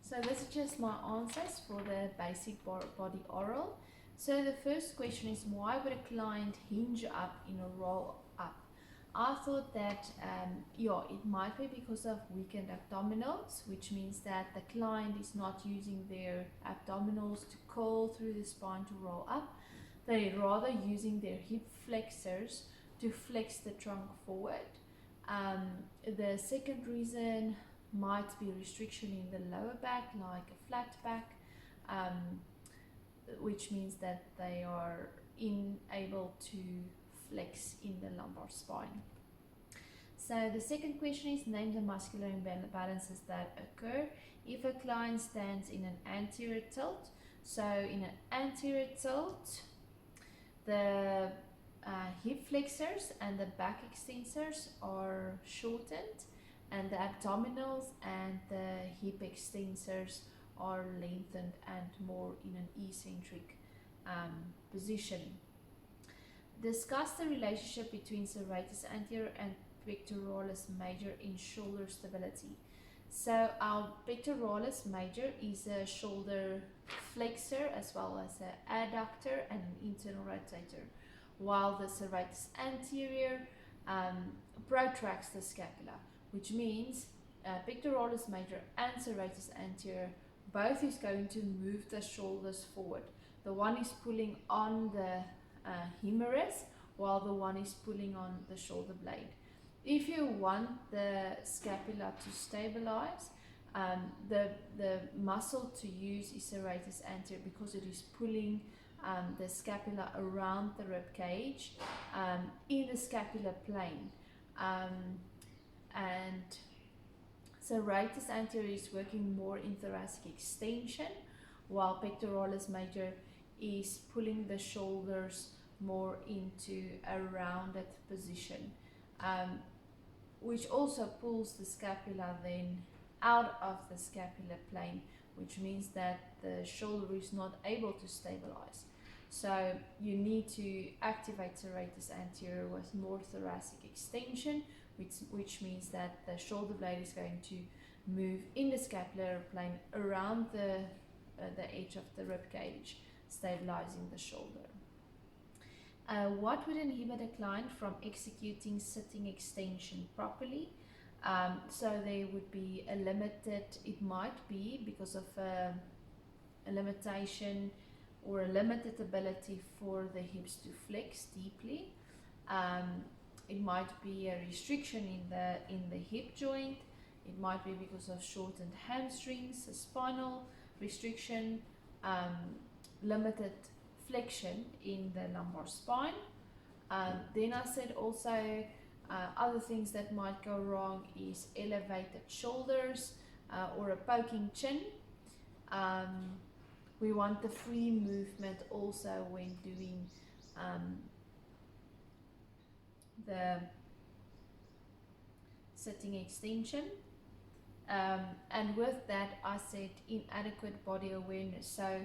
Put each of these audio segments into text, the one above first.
So this is just my answers for the basic body oral. So the first question is, why would a client hinge up in a roll up? I thought that it might be because of weakened abdominals, which means that the client is not using their abdominals to curl through the spine to roll up. They're rather using their hip flexors to flex the trunk forward. The second reason might be restriction in the lower back, like a flat back, which means that they are unable to flex in the lumbar spine. So the second question is, name the muscular imbalances that occur if a client stands in an anterior tilt. So in an anterior tilt, the hip flexors and the back extensors are shortened, and the abdominals and the hip extensors are lengthened and more in an eccentric position. Discuss the relationship between serratus anterior and pectoralis major in shoulder stability. So our pectoralis major is a shoulder flexor as well as an adductor and an internal rotator, while the serratus anterior protracts the scapula, which means pectoralis major and serratus anterior both is going to move the shoulders forward. The one is pulling on the humerus while the one is pulling on the shoulder blade. If you want the scapula to stabilize, the muscle to use is serratus anterior because it is pulling the scapula around the rib cage in the scapular plane. And serratus anterior is working more in thoracic extension, while pectoralis major is pulling the shoulders more into a rounded position, which also pulls the scapula then out of the scapular plane, which means that the shoulder is not able to stabilize. So you need to activate serratus anterior with more thoracic extension, which means that the shoulder blade is going to move in the scapular plane around the edge of the rib cage, stabilizing the shoulder. What would inhibit a client from executing sitting extension properly? So there would be a limited, it might be because of a limitation or a limited ability for the hips to flex deeply. It might be a restriction in the hip joint. It might be because of shortened hamstrings, a spinal restriction, limited flexion in the lumbar spine. Then I said also other things that might go wrong is elevated shoulders or a poking chin. We want the free movement also when doing the sitting extension. And with that, I said inadequate body awareness. So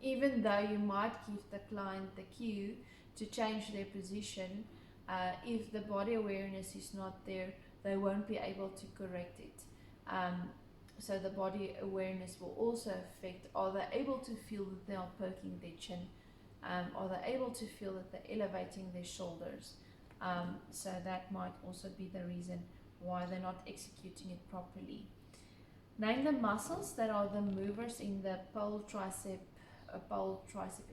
even though you might give the client the cue to change their position, if the body awareness is not there, they won't be able to correct it. So the body awareness will also affect, are they able to feel that they are poking their chin? Are they able to feel that they're elevating their shoulders? So that might also be the reason why they're not executing it properly. Name the muscles that are the movers in the pole tricep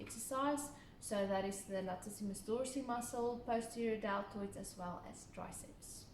exercise. So that is the latissimus dorsi muscle, posterior deltoids, as well as triceps.